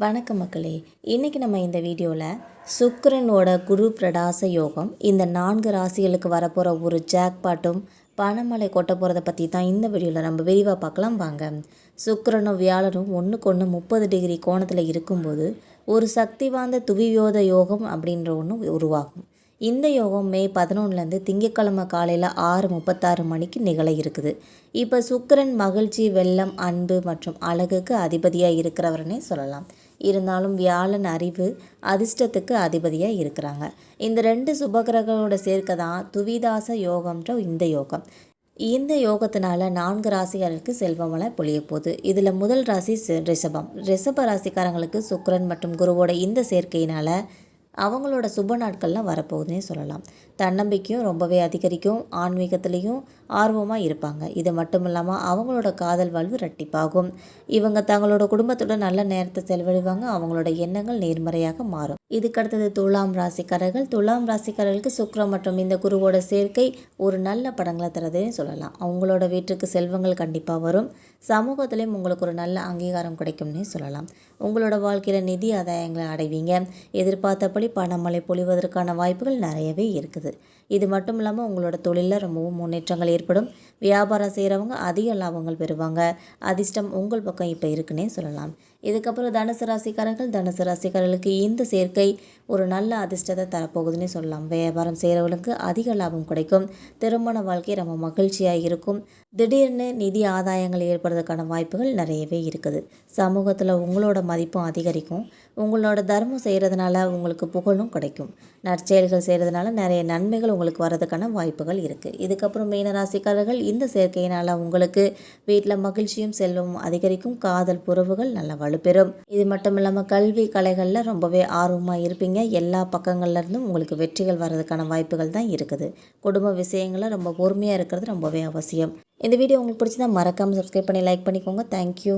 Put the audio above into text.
வணக்கம் மக்களே. இன்றைக்கி நம்ம இந்த வீடியோவில் சுக்கிரனோட குரு பிரடாச யோகம் இந்த 4 ராசிகளுக்கு வரப்போகிற ஒரு ஜாக்பாட்டும் பணமழை கொட்ட போகிறத பற்றி தான் இந்த வீடியோவில் நம்ம விரிவாக பார்க்கலாம் வாங்க. சுக்கிரனும் வியாழனும் ஒன்றுக்கு ஒன்று 30 டிகிரி கோணத்தில் இருக்கும்போது ஒரு சக்தி வாய்ந்த துவியோத யோகம் அப்படின்ற ஒன்று உருவாகும். இந்த யோகம் மே 11லேருந்து திங்கட்கிழமை காலையில் 6:36 மணிக்கு நிகழ இருக்குது. இப்போ சுக்கிரன் மகிழ்ச்சி, வெள்ளம், அன்பு மற்றும் அழகுக்கு அதிபதியாக இருக்கிறவர்னே சொல்லலாம். இருந்தாலும் வியாழன் அறிவு, அதிர்ஷ்டத்துக்கு அதிபதியாக இருக்கிறாங்க. இந்த 2 சுபகிரகங்களோட சேர்க்க தான் துவிதாச யோகம்ன்ற இந்த யோகம். இந்த யோகத்தினால 4 ராசிகாரர்களுக்கு செல்வமழை பொழிய போகுது. இதில் முதல் ராசி ரிஷபம். ரிஷப ராசிக்காரங்களுக்கு சுக்கிரன் மற்றும் குருவோட இந்த சேர்க்கையினால் அவங்களோட சுப நாட்கள்லாம் வரப்போகுதுன்னே சொல்லலாம். தன்னம்பிக்கையும் ரொம்பவே அதிகரிக்கும். ஆன்மீகத்துலேயும் ஆர்வமாக இருப்பாங்க. இது மட்டும் இல்லாமல் அவங்களோட காதல் வாழ்வு இரட்டிப்பாகும். இவங்க தங்களோட குடும்பத்தோட நல்ல நேரத்தை செலவிடுவாங்க. அவங்களோட எண்ணங்கள் நேர்மறையாக மாறும். இதுக்கடுத்தது துலாம் ராசிக்காரர்கள். துலாம் ராசிக்காரர்களுக்கு சுக்கிரன் மற்றும் இந்த குருவோட சேர்க்கை ஒரு நல்ல படங்களை தரதுன்னு சொல்லலாம். அவங்களோட வீட்டுக்கு செல்வங்கள் கண்டிப்பாக வரும். சமூகத்திலையும் உங்களுக்கு ஒரு நல்ல அங்கீகாரம் கிடைக்கும்னே சொல்லலாம். உங்களோட வாழ்க்கையில் நிதி ஆதாயங்களை அடைவீங்க. எதிர்பார்த்தபடி பணமழை பொழிவதற்கான வாய்ப்புகள் நிறையவே இருக்குது. இது மட்டும் இல்லாமல் உங்களோட தொழிலில் ரொம்பவும் முன்னேற்றங்கள் ஏற்படும். வியாபாரம் செய்கிறவங்க அதிக லாபங்கள் பெறுவாங்க. அதிர்ஷ்டம் உங்கள் பக்கம் இப்போ இருக்குன்னே சொல்லலாம். இதுக்கப்புறம் தனுசு ராசிக்காரர்கள். தனுசு ராசிக்காரர்களுக்கு இந்த சேர்க்கை ஒரு நல்ல அதிர்ஷ்டத்தை தரப்போகுதுன்னு சொல்லலாம். வியாபாரம் செய்கிறவங்களுக்கு அதிக லாபம் கிடைக்கும். திருமண வாழ்க்கை ரொம்ப மகிழ்ச்சியாக இருக்கும். திடீர்னு நிதி ஆதாயங்கள் ஏற்படுறதுக்கான வாய்ப்புகள் நிறையவே இருக்குது. சமூகத்தில் உங்களோட மதிப்பும் அதிகரிக்கும். உங்களோட தர்மம் செய்கிறதுனால உங்களுக்கு புகழும் கிடைக்கும். நற்செயல்கள் செய்கிறதுனால நிறைய நன்மைகள் உங்களுக்கு வர்றதுக்கான வாய்ப்புகள் இருக்குது. இதுக்கப்புறம் மீன ராசிக்காரர்கள். இந்த சேர்க்கையினால் உங்களுக்கு வீட்டில் மகிழ்ச்சியும் செல்வமும் அதிகரிக்கும். காதல் உறவுகள் நல்ல வலுப்பெறும். இது மட்டும் இல்லாமல் கல்வி கலைகளில் ரொம்பவே ஆர்வமாக இருப்பீங்க. எல்லா பக்கங்கள்லேருந்தும் உங்களுக்கு வெற்றிகள் வர்றதுக்கான வாய்ப்புகள் தான் இருக்குது. குடும்ப விஷயங்களில் ரொம்ப பொறுமையாக இருக்கிறது ரொம்பவே அவசியம். இந்த வீடியோ உங்களுக்கு பிடிச்சதா மறக்காமல் சப்ஸ்கிரைப் பண்ணி லைக் பண்ணிக்கோங்க. தேங்க்யூ.